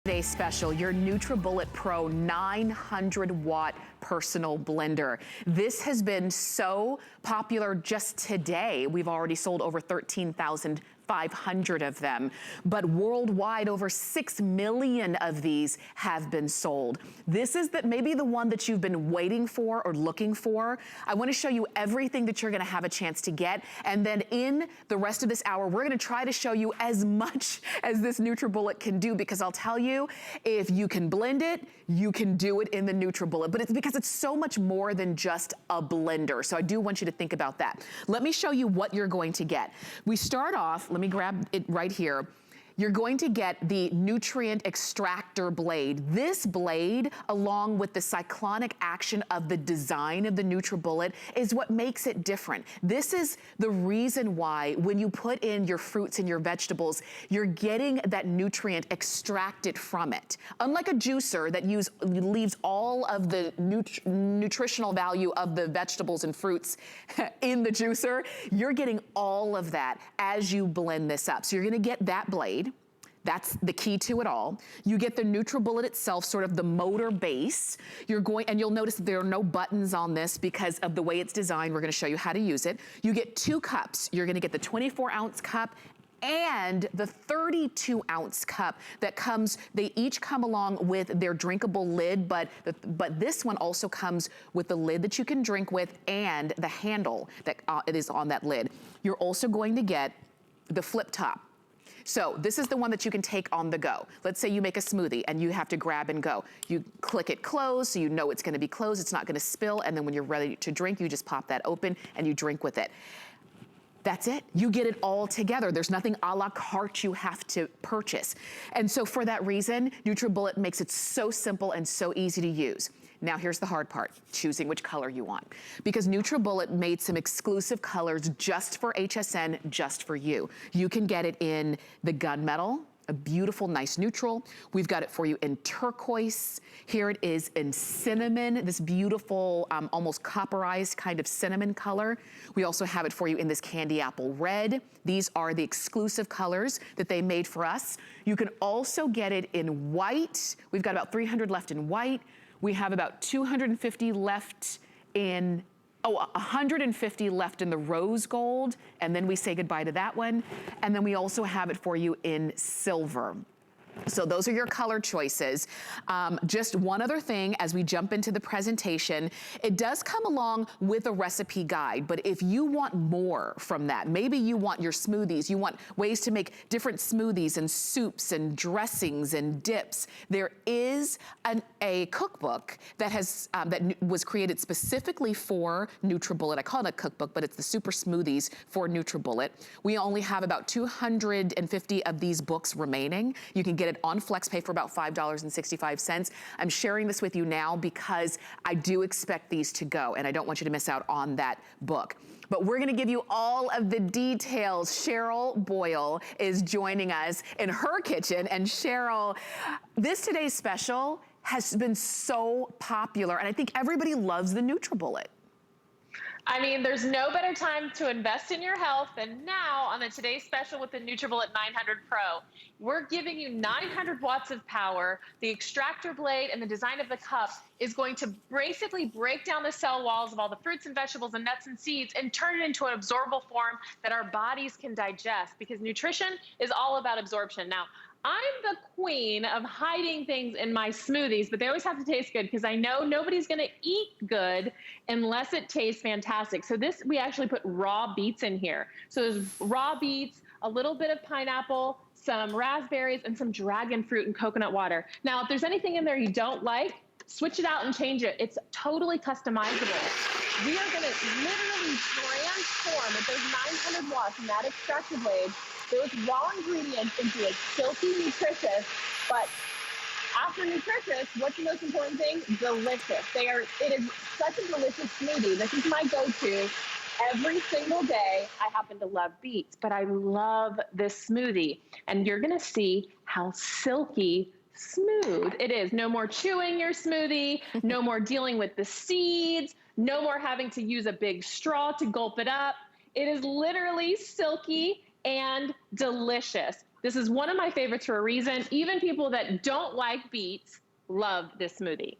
Today's special, your NutriBullet Pro 900-watt personal blender. This has been so popular just today. We've already sold over 13,500 of them, but worldwide over 6 million of these have been sold. This is maybe the one that you've been waiting for or looking for. I want to show you everything that you're going to have a chance to get, and then in the rest of this hour, we're going to try to show you as much as this NutriBullet can do, because I'll tell you, if you can blend it, you can do it in the NutriBullet, but it's because it's so much more than just a blender. So I do want you to think about that. Let me show you what you're going to get. We start off, let me grab it right here. You're going to get the nutrient extractor blade. This blade, along with the cyclonic action of the design of the NutriBullet, is what makes it different. This is the reason why when you put in your fruits and your vegetables, you're getting that nutrient extracted from it. Unlike a juicer that leaves all of the nutritional value of the vegetables and fruits in the juicer, you're getting all of that as you blend this up. So you're gonna get that blade. That's the key to it all. You get the NutriBullet itself, sort of the motor base. And you'll notice that there are no buttons on this because of the way it's designed. We're gonna show you how to use it. You get 2 cups. You're gonna get the 24-ounce cup and the 32-ounce cup that comes, they each come along with their drinkable lid, but this one also comes with the lid that you can drink with and the handle that it is on that lid. You're also going to get the Fliptop. So this is the one that you can take on the go. Let's say you make a smoothie and you have to grab and go. You click it closed so you know it's gonna be closed, it's not gonna spill, and then when you're ready to drink, you just pop that open and you drink with it. That's it. You get it all together. There's nothing a la carte you have to purchase. And so for that reason, NutriBullet makes it so simple and so easy to use. Now here's the hard part, choosing which color you want. Because NutriBullet made some exclusive colors just for HSN, just for you. You can get it in the gunmetal, a beautiful, nice neutral. We've got it for you in turquoise. Here it is in cinnamon, this beautiful, almost copperized kind of cinnamon color. We also have it for you in this candy apple red. These are the exclusive colors that they made for us. You can also get it in white. We've got about 300 left in white. We have about 250 left in, 150 left in the rose gold, and then we say goodbye to that one. And then we also have it for you in silver. So those are your color choices. Just one other thing as we jump into the presentation, it does come along with a recipe guide, but if you want more from that, maybe you want your smoothies, you want ways to make different smoothies and soups and dressings and dips, there is a cookbook that was created specifically for NutriBullet. I call it a cookbook, but it's the super smoothies for NutriBullet. We only have about 250 of these books remaining. You can get it on FlexPay for about $5.65. I'm sharing this with you now because I do expect these to go, and I don't want you to miss out on that book. But we're gonna give you all of the details. Cheryl Boyle is joining us in her kitchen, and Cheryl, this today's special has been so popular, and I think everybody loves the NutriBullet. I mean, there's no better time to invest in your health than now on the Today's Special with the NutriBullet 900 Pro. We're giving you 900 watts of power. The extractor blade and the design of the cup is going to basically break down the cell walls of all the fruits and vegetables and nuts and seeds and turn it into an absorbable form that our bodies can digest, because nutrition is all about absorption. Now, I'm the queen of hiding things in my smoothies, but they always have to taste good, because I know nobody's gonna eat good unless it tastes fantastic. So this, we actually put raw beets in here. So there's raw beets, a little bit of pineapple, some raspberries, and some dragon fruit and coconut water. Now, if there's anything in there you don't like, switch it out and change it. It's totally customizable. We are gonna literally transform with those 900 watts and that extractor blade, those raw ingredients into a silky, nutritious, but after nutritious, what's the most important thing? Delicious. It is such a delicious smoothie. This is my go-to every single day. I happen to love beets, but I love this smoothie. And you're gonna see how silky smooth it is. No more chewing your smoothie, no more dealing with the seeds, no more having to use a big straw to gulp it up. It is literally silky and delicious. This is one of my favorites for a reason. Even people that don't like beets love this smoothie.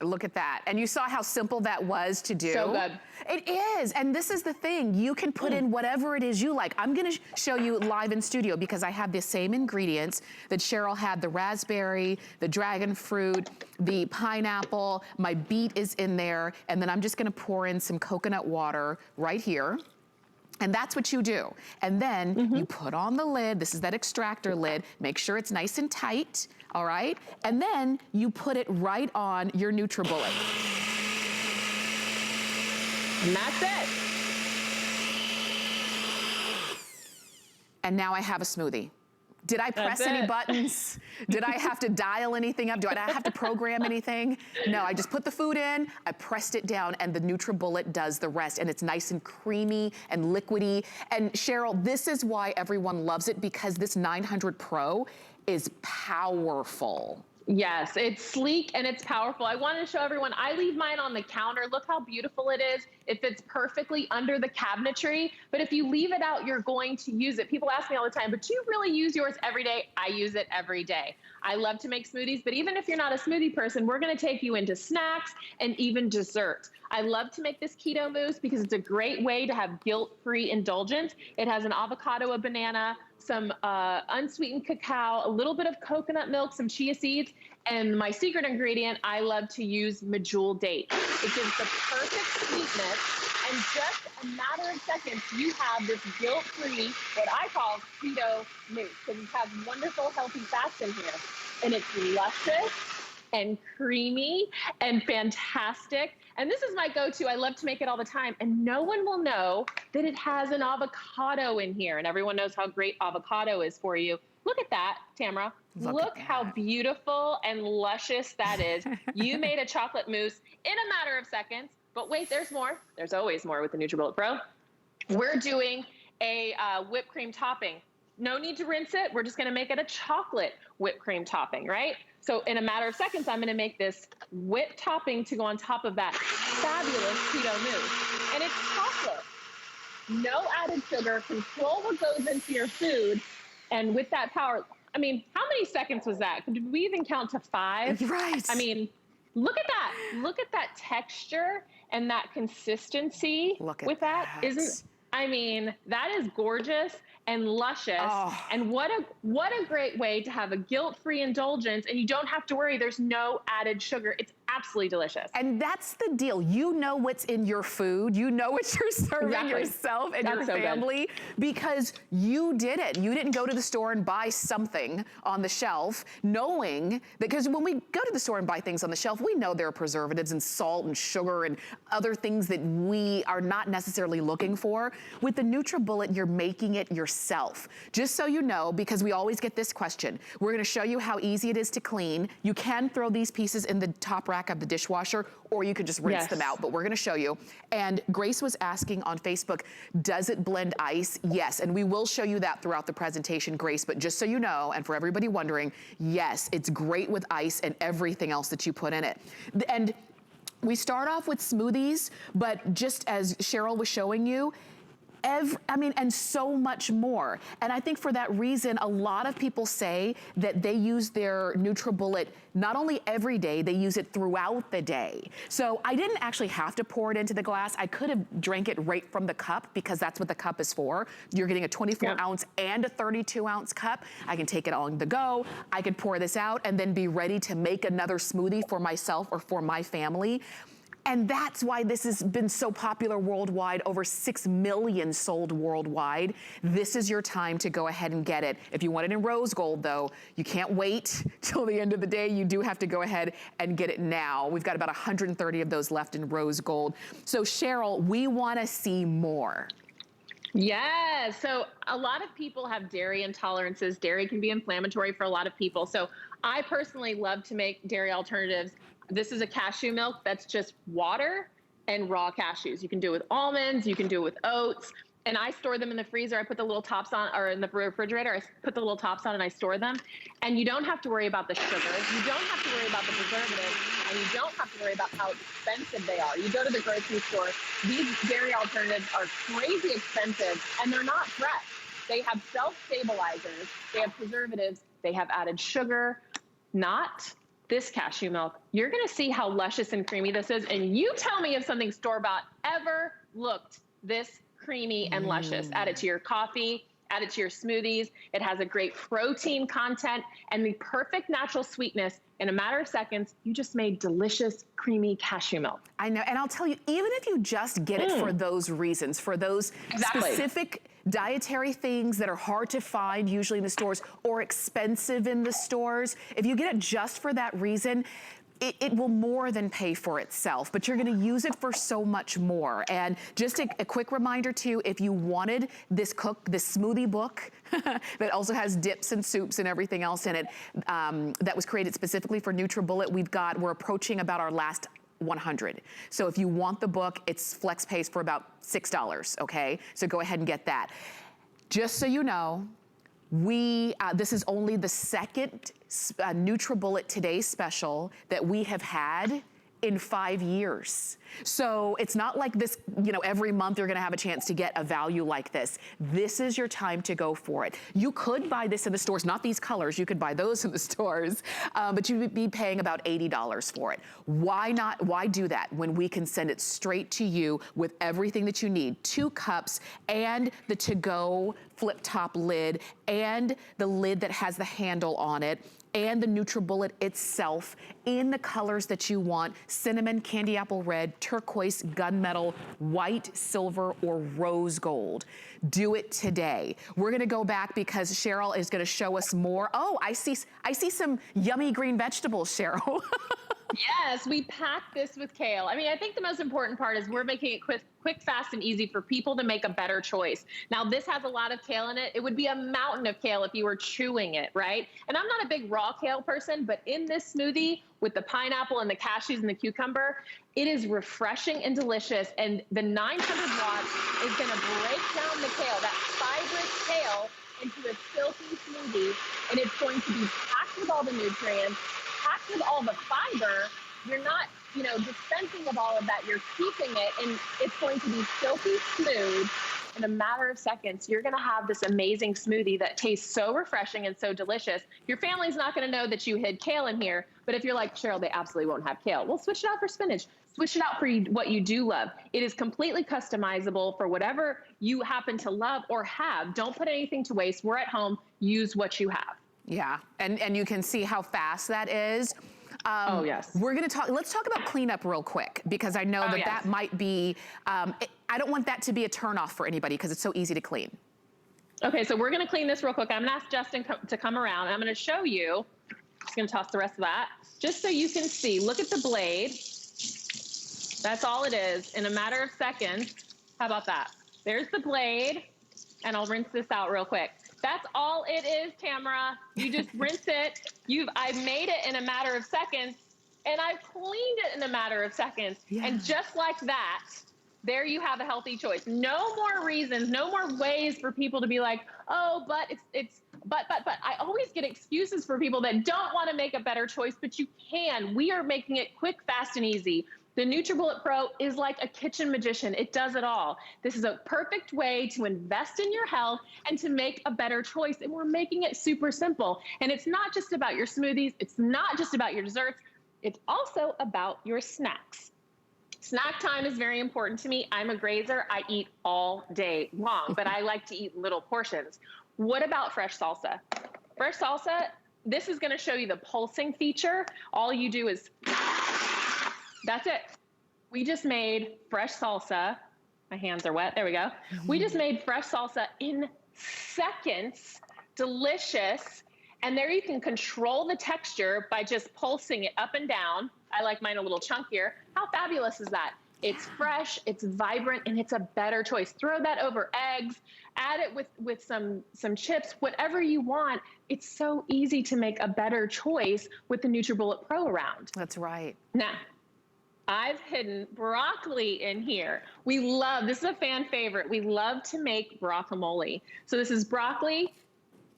Look at that. And you saw how simple that was to do. So good. It is. And this is the thing. You can put in whatever it is you like. I'm going to show you live in studio because I have the same ingredients that Cheryl had: the raspberry, the dragon fruit, the pineapple. My beet is in there. And then I'm just going to pour in some coconut water right here. And that's what you do. And then you put on the lid. This is that extractor lid. Make sure it's nice and tight, all right? And then you put it right on your NutriBullet. And that's it. And now I have a smoothie. Did I press any buttons? Did I have to dial anything up? Do I have to program anything? No, I just put the food in, I pressed it down, and the NutriBullet does the rest. And it's nice and creamy and liquidy. And Cheryl, this is why everyone loves it, because this 900 Pro is powerful. Yes, it's sleek and it's powerful. I want to show everyone, I leave mine on the counter. Look how beautiful it is. It fits perfectly under the cabinetry. But if you leave it out, you're going to use it. People ask me all the time, but do you really use yours every day? I use it every day. I love to make smoothies, but even if you're not a smoothie person, we're going to take you into snacks and even dessert. I love to make this keto mousse because it's a great way to have guilt-free indulgence. It has an avocado, a banana, some unsweetened cacao, a little bit of coconut milk, some chia seeds, and my secret ingredient, I love to use medjool date. It gives the perfect sweetness, and just a matter of seconds, you have this guilt-free, what I call keto mousse, because it has wonderful, healthy fats in here. And it's luscious and creamy and fantastic. And this is my go-to. I love to make it all the time. And no one will know that it has an avocado in here. And everyone knows how great avocado is for you. Look at that, Tamara. Look how beautiful and luscious that is. You made a chocolate mousse in a matter of seconds. But wait, there's more. There's always more with the NutriBullet Pro. We're doing a whipped cream topping. No need to rinse it. We're just going to make it a chocolate whipped cream topping, right? So in a matter of seconds, I'm going to make this whipped topping to go on top of that fabulous keto mousse. And it's chocolate. No added sugar. Control what goes into your food. And with that power, I mean, how many seconds was that? Did we even count to 5? Right. I mean, look at that. Look at that texture and that consistency. Look at with that. I mean, that is gorgeous and luscious. Oh. And what a great way to have a guilt-free indulgence, and you don't have to worry, there's no added sugar. It's absolutely delicious. And that's the deal. You know what's in your food. You know what you're serving yourself and your family because you did it. You didn't go to the store and buy something on the shelf knowing that, because when we go to the store and buy things on the shelf, we know there are preservatives and salt and sugar and other things that we are not necessarily looking for. With the NutriBullet, you're making it yourself. Just so you know, because we always get this question, we're gonna show you how easy it is to clean. You can throw these pieces in the top rack of the dishwasher, or you could just rinse them out, but we're gonna show you. And Grace was asking on Facebook, does it blend ice? Yes, and we will show you that throughout the presentation, Grace, but just so you know, and for everybody wondering, yes, it's great with ice and everything else that you put in it. And we start off with smoothies, but just as Cheryl was showing you, and so much more. And I think for that reason, a lot of people say that they use their NutriBullet not only every day, they use it throughout the day. So I didn't actually have to pour it into the glass. I could have drank it right from the cup because that's what the cup is for. You're getting a 24 ounce and a 32 ounce cup. I can take it on the go. I could pour this out and then be ready to make another smoothie for myself or for my family. And that's why this has been so popular worldwide, over 6 million sold worldwide. This is your time to go ahead and get it. If you want it in rose gold though, you can't wait till the end of the day. You do have to go ahead and get it now. We've got about 130 of those left in rose gold. So Cheryl, we wanna see more. Yeah, so a lot of people have dairy intolerances. Dairy can be inflammatory for a lot of people. So I personally love to make dairy alternatives. This is a cashew milk that's just water and raw cashews. You can do it with almonds, you can do it with oats, and I store them in the freezer. I put the little tops on, or in the refrigerator, I put the little tops on and I store them. And you don't have to worry about the sugar, you don't have to worry about the preservatives, and you don't have to worry about how expensive they are. You go to the grocery store, these dairy alternatives are crazy expensive, and they're not fresh. They have self-stabilizers, they have preservatives, they have added sugar, not this cashew milk. You're gonna see how luscious and creamy this is, and you tell me if something store-bought ever looked this creamy and luscious. Add it to your coffee, add it to your smoothies. It has a great protein content and the perfect natural sweetness. In a matter of seconds, you just made delicious, creamy cashew milk. I know, and I'll tell you, even if you just get it for those reasons, for those specific dietary things that are hard to find usually in the stores or expensive in the stores, if you get it just for that reason, it will more than pay for itself, but you're gonna use it for so much more. And just a quick reminder too, if you wanted this smoothie book that also has dips and soups and everything else in it, that was created specifically for NutriBullet, we're approaching about our last 100. So if you want the book, it's flex pays for about $6, okay? So go ahead and get that. Just so you know, this is only the second NutriBullet Today special that we have had in 5 years. So it's not like this, every month you're gonna have a chance to get a value like this. This is your time to go for it. You could buy this in the stores, not these colors, you could buy those in the stores, but you would be paying about $80 for it. Why do that when we can send it straight to you with everything that you need? 2 cups and the to-go flip-top lid and the lid that has the handle on it, and the NutriBullet itself in the colors that you want: cinnamon, candy apple red, turquoise, gunmetal, white, silver, or rose gold. Do it today. We're gonna go back because Cheryl is gonna show us more. Oh, I see some yummy green vegetables, Cheryl. Yes, we packed this with kale. I mean, I think the most important part is we're making it quick, fast, and easy for people to make a better choice. Now, this has a lot of kale in it. It would be a mountain of kale if you were chewing it, right? And I'm not a big raw kale person, but in this smoothie with the pineapple and the cashews and the cucumber, it is refreshing and delicious. And the 900 watts is gonna break down the kale, that fibrous kale, into a silky smoothie. And it's going to be packed with all the nutrients, packed with all the fiber. You're not, dispensing of all of that. You're keeping it, and it's going to be silky smooth. In a matter of seconds, you're going to have this amazing smoothie that tastes so refreshing and so delicious. Your family's not going to know that you hid kale in here, but if you're like, Cheryl, they absolutely won't have kale. Well, switch it out for spinach. Switch it out for what you do love. It is completely customizable for whatever you happen to love or have. Don't put anything to waste. We're at home. Use what you have. Yeah, and you can see how fast that is. Oh, yes. Let's talk about cleanup real quick, because I know that might be, I don't want that to be a turnoff for anybody because it's so easy to clean. Okay, so we're gonna clean this real quick. I'm gonna ask Justin to come around. I'm gonna show you, just gonna toss the rest of that, just so you can see. Look at the blade. That's all it is in a matter of seconds. How about that? There's the blade, and I'll rinse this out real quick. That's all it is, Tamara. You just rinse it. I've made it in a matter of seconds, and I've cleaned it in a matter of seconds. Yeah. And just like that, there you have a healthy choice. No more reasons, no more ways for people to be like, oh, but but I always get excuses for people that don't want to make a better choice, but you can. We are making it quick, fast, and easy. The NutriBullet Pro is like a kitchen magician. It does it all. This is a perfect way to invest in your health and to make a better choice. And we're making it super simple. And it's not just about your smoothies. It's not just about your desserts. It's also about your snacks. Snack time is very important to me. I'm a grazer. I eat all day long, but I like to eat little portions. What about fresh salsa? Fresh salsa, this is gonna show you the pulsing feature. All you do is, that's it. We just made fresh salsa. My hands are wet, there we go. We just made fresh salsa in seconds, delicious. And there you can control the texture by just pulsing it up and down. I like mine a little chunkier. How fabulous is that? It's fresh, it's vibrant, and it's a better choice. Throw that over eggs, add it with some chips, whatever you want. It's so easy to make a better choice with the NutriBullet Pro around. That's right. Now, I've hidden broccoli in here. This is a fan favorite. We love to make guacamole. So this is broccoli,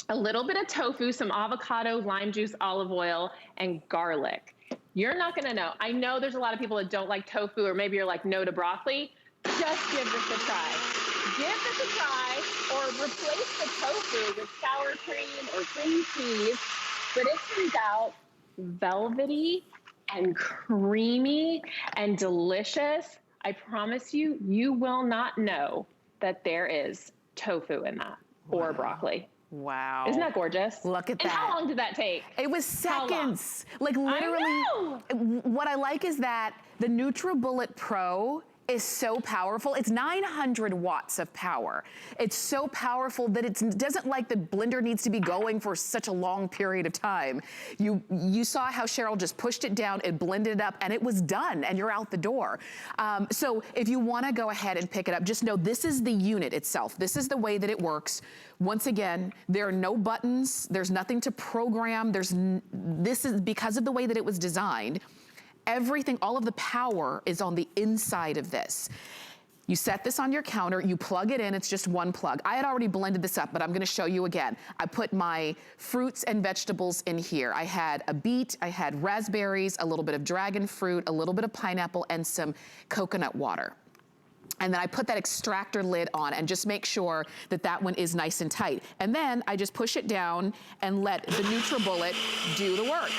a little bit of tofu, some avocado, lime juice, olive oil, and garlic. You're not gonna know. I know there's a lot of people that don't like tofu, or maybe you're like no to broccoli. Just give this a try. give this a try, or replace the tofu with sour cream or cream cheese. But it turns out velvety and creamy and delicious. I promise you, you will not know that there is tofu in that or broccoli. Wow. Isn't that gorgeous? Look at that. And how long did that take? It was seconds. Like literally. I know. What I like is that the NutriBullet Pro is so powerful. It's 900 watts of power. It's so powerful that it doesn't like the blender needs to be going for such a long period of time. You saw how Cheryl just pushed it down, it blended it up, and it was done, and you're out the door. So if you wanna go ahead and pick it up, just know this is the unit itself. This is the way that it works. Once again, there are no buttons, there's nothing to program, this is because of the way that it was designed. Everything, all of the power is on the inside of this. You set this on your counter, you plug it in, it's just one plug. I had already blended this up, but I'm gonna show you again. I put my fruits and vegetables in here. I had a beet, I had raspberries, a little bit of dragon fruit, a little bit of pineapple, and some coconut water. And then I put that extractor lid on and just make sure that that one is nice and tight. And then I just push it down and let the NutriBullet do the work.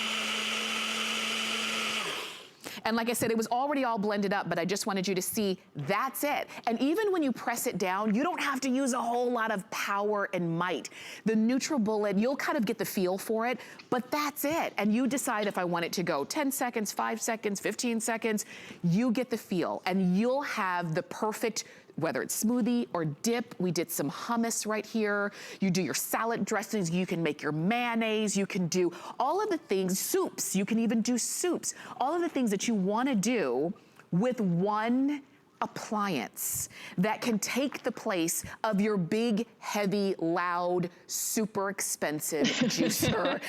And like I said, it was already all blended up, but I just wanted you to see that's it. And even when you press it down, you don't have to use a whole lot of power and might. The NutriBullet, you'll kind of get the feel for it, but that's it. And you decide if I want it to go 10 seconds, 5 seconds, 15 seconds, you get the feel. And you'll have the perfect, whether it's smoothie or dip. We did some hummus right here. You do your salad dressings, you can make your mayonnaise, you can do all of the things, soups, you can even do soups. All of the things that you wanna do with one appliance that can take the place of your big, heavy, loud, super expensive juicer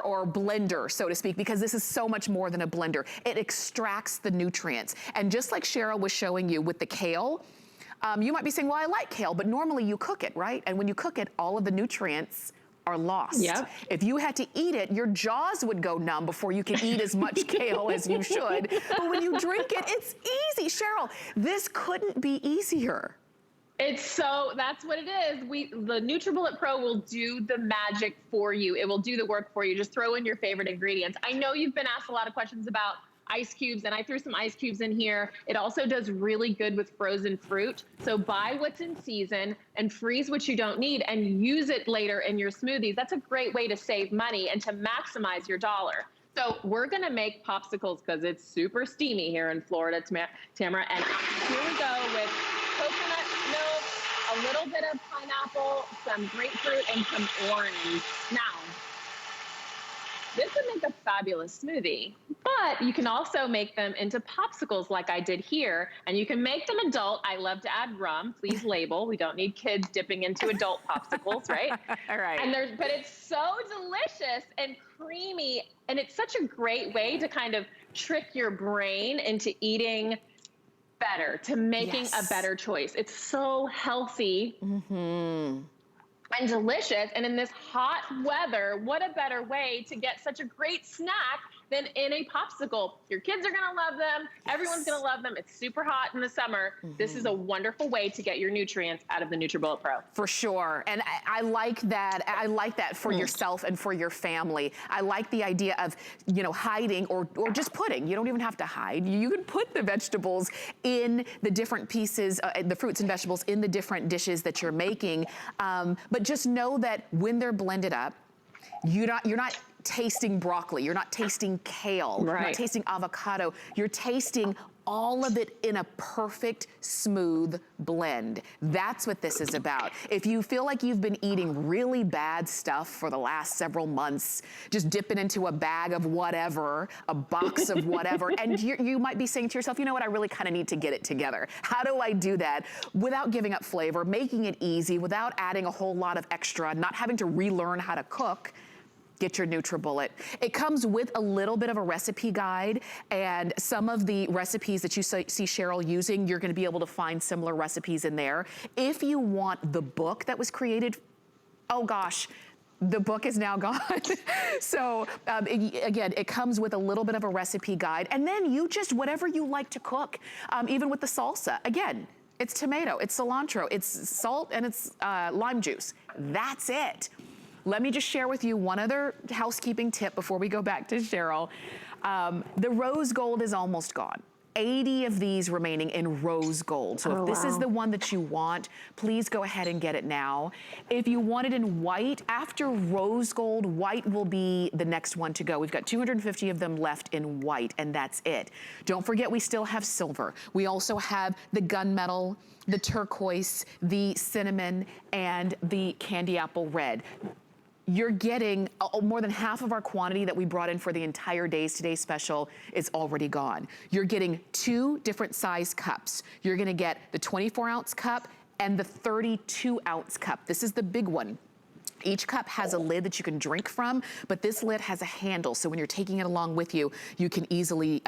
or blender, so to speak, because this is so much more than a blender. It extracts the nutrients. And just like Cheryl was showing you with the kale, you might be saying, well, I like kale, but normally you cook it, right? And when you cook it, all of the nutrients are lost. Yep. If you had to eat it, your jaws would go numb before you could eat as much kale as you should. But when you drink it, it's easy. Cheryl, this couldn't be easier. That's what it is. The NutriBullet Pro will do the magic for you. It will do the work for you. Just throw in your favorite ingredients. I know you've been asked a lot of questions about ice cubes, and I threw some ice cubes in here. It also does really good with frozen fruit. So buy what's in season and freeze what you don't need and use it later in your smoothies. That's a great way to save money and to maximize your dollar. So we're gonna make popsicles because it's super steamy here in Florida, Tamara. And here we go with coconut milk, a little bit of pineapple, some grapefruit, and some orange. Now, this would make a fabulous smoothie, but you can also make them into popsicles like I did here, and you can make them adult. I love to add rum. Please label. We don't need kids dipping into adult popsicles, right? All right. But it's so delicious and creamy, and it's such a great way to kind of trick your brain into eating better, to making a better choice. It's so healthy. Mm-hmm. And delicious, and in this hot weather, what a better way to get such a great snack than in a popsicle. Your kids are gonna love them, everyone's gonna love them. It's super hot in the summer. This is a wonderful way to get your nutrients out of the NutriBullet Pro. For sure, and I like that. I like that for yourself and for your family. I like the idea of, hiding or just putting. You don't even have to hide. You can put the vegetables in the different pieces, the fruits and vegetables in the different dishes that you're making. But just know that when they're blended up, you're not tasting broccoli, you're not tasting kale, you're not tasting avocado, you're tasting all of it in a perfect, smooth blend. That's what this is about. If you feel like you've been eating really bad stuff for the last several months, just dipping into a bag of whatever, a box of whatever, and you might be saying to yourself, you know what, I really kind of need to get it together. How do I do that without giving up flavor, making it easy, without adding a whole lot of extra, not having to relearn how to cook? Get your NutriBullet. It comes with a little bit of a recipe guide, and some of the recipes that you see Cheryl using, you're gonna be able to find similar recipes in there. If you want the book that was created, oh gosh, the book is now gone. So again, it comes with a little bit of a recipe guide, and then you just, whatever you like to cook, even with the salsa, again, it's tomato, it's cilantro, it's salt, and it's lime juice. That's it. Let me just share with you one other housekeeping tip before we go back to Cheryl. The rose gold is almost gone. 80 of these remaining in rose gold. So if this is the one that you want, please go ahead and get it now. If you want it in white, after rose gold, white will be the next one to go. We've got 250 of them left in white, and that's it. Don't forget, we still have silver. We also have the gunmetal, the turquoise, the cinnamon, and the candy apple red. You're getting more than half of our quantity that we brought in for the entire day's Today Special is already gone. You're getting 2 different size cups. You're gonna get the 24-ounce cup and the 32-ounce cup. This is the big one. Each cup has a lid that you can drink from, but this lid has a handle, so when you're taking it along with you, you can easily,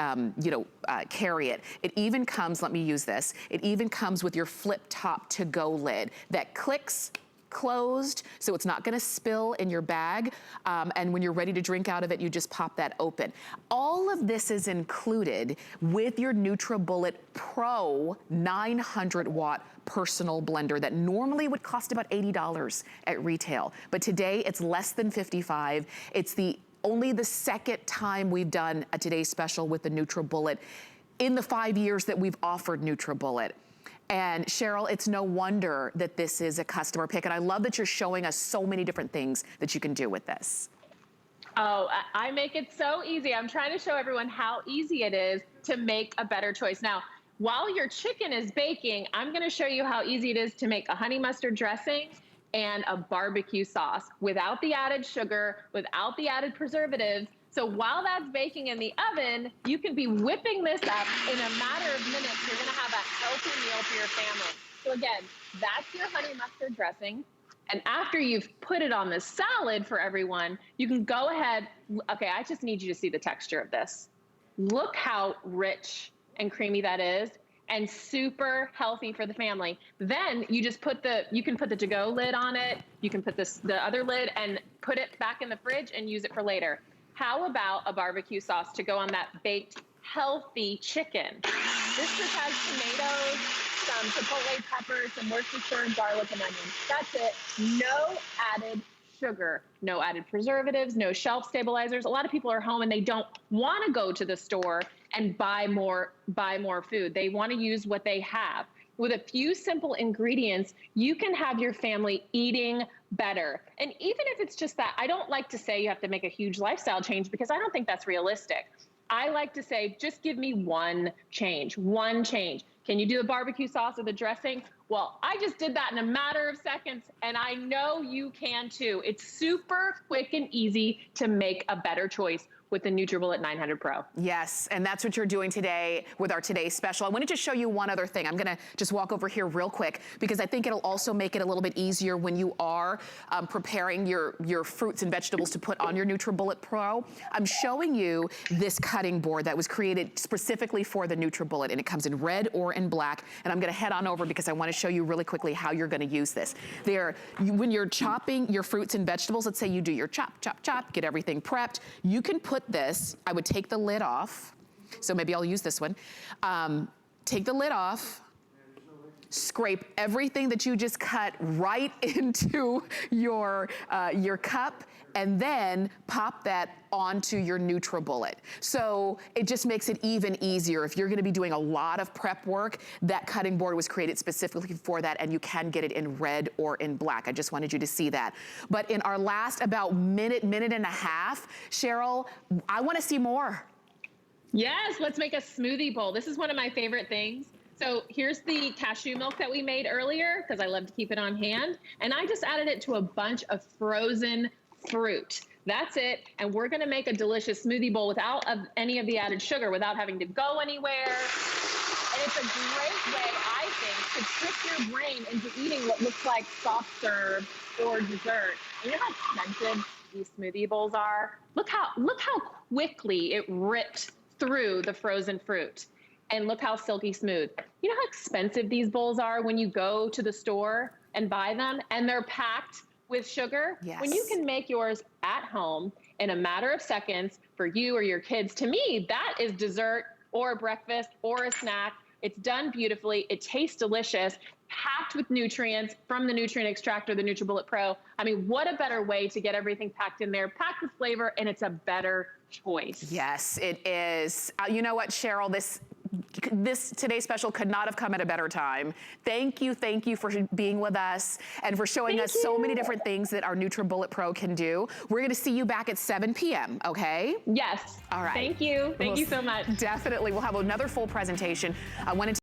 carry it. It even comes, let me use this, it even comes with your Fliptop to-go lid that clicks, closed, so it's not gonna spill in your bag, and when you're ready to drink out of it, you just pop that open. All of this is included with your NutriBullet Pro 900-watt personal blender that normally would cost about $80 at retail, but today it's less than $55. It's only the second time we've done a Today Special with the NutriBullet in the 5 years that we've offered NutriBullet. And Cheryl, it's no wonder that this is a customer pick. And I love that you're showing us so many different things that you can do with this. Oh, I make it so easy. I'm trying to show everyone how easy it is to make a better choice. Now, while your chicken is baking, I'm going to show you how easy it is to make a honey mustard dressing and a barbecue sauce without the added sugar, without the added preservatives. So while that's baking in the oven, you can be whipping this up in a matter of minutes. You're gonna have a healthy meal for your family. So again, that's your honey mustard dressing. And after you've put it on the salad for everyone, you can go ahead, okay, I just need you to see the texture of this. Look how rich and creamy that is, and super healthy for the family. Then you just you can put the to-go lid on it, you can put the other lid and put it back in the fridge and use it for later. How about a barbecue sauce to go on that baked, healthy chicken? This just has tomatoes, some chipotle peppers, some Worcestershire, garlic, and onion. That's it. No added sugar, no added preservatives, no shelf stabilizers. A lot of people are home and they don't want to go to the store and buy more food. They want to use what they have. With a few simple ingredients, you can have your family eating better. And even if it's just that, I don't like to say you have to make a huge lifestyle change because I don't think that's realistic. I like to say, just give me one change, one change. Can you do the barbecue sauce or the dressing? Well, I just did that in a matter of seconds, and I know you can too. It's super quick and easy to make a better choice with the NutriBullet 900 Pro. Yes, and that's what you're doing today with our Today Special. I wanted to show you one other thing. I'm gonna just walk over here real quick because I think it'll also make it a little bit easier when you are preparing your fruits and vegetables to put on your NutriBullet Pro. I'm showing you this cutting board that was created specifically for the NutriBullet, and it comes in red or in black, and I'm gonna head on over because I wanna show you really quickly how you're gonna use this. When you're chopping your fruits and vegetables, let's say you do your chop, chop, chop, get everything prepped, you can put this, I would take the lid off, so maybe I'll use this one. Take the lid off, scrape everything that you just cut right into your cup, and then pop that onto your NutriBullet. So it just makes it even easier. If you're gonna be doing a lot of prep work, that cutting board was created specifically for that, and you can get it in red or in black. I just wanted you to see that. But in our last about minute and a half, Cheryl, I wanna see more. Yes, let's make a smoothie bowl. This is one of my favorite things. So here's the cashew milk that we made earlier, because I love to keep it on hand. And I just added it to a bunch of frozen fruit. That's it. And we're gonna make a delicious smoothie bowl without any of the added sugar, without having to go anywhere. And it's a great way, I think, to trick your brain into eating what looks like soft serve or dessert. You know how expensive these smoothie bowls are? Look how quickly it ripped through the frozen fruit. And look how silky smooth. You know how expensive these bowls are when you go to the store and buy them, and they're packed with sugar? Yes. When you can make yours at home in a matter of seconds for you or your kids, to me, that is dessert or breakfast or a snack It's done beautifully. It tastes delicious, packed with nutrients from the nutrient extractor, the NutriBullet Pro. I mean, what a better way to get everything packed in there, packed with flavor, and it's a better choice. Yes, it is. You know what, Cheryl, this today's special could not have come at a better time. Thank you for being with us and for showing us so many different things that our NutriBullet Pro can do. We're gonna see you back at 7 p.m., okay? Yes. All right. Thank you. Thank you so much. Definitely. We'll have another full presentation. I wanted to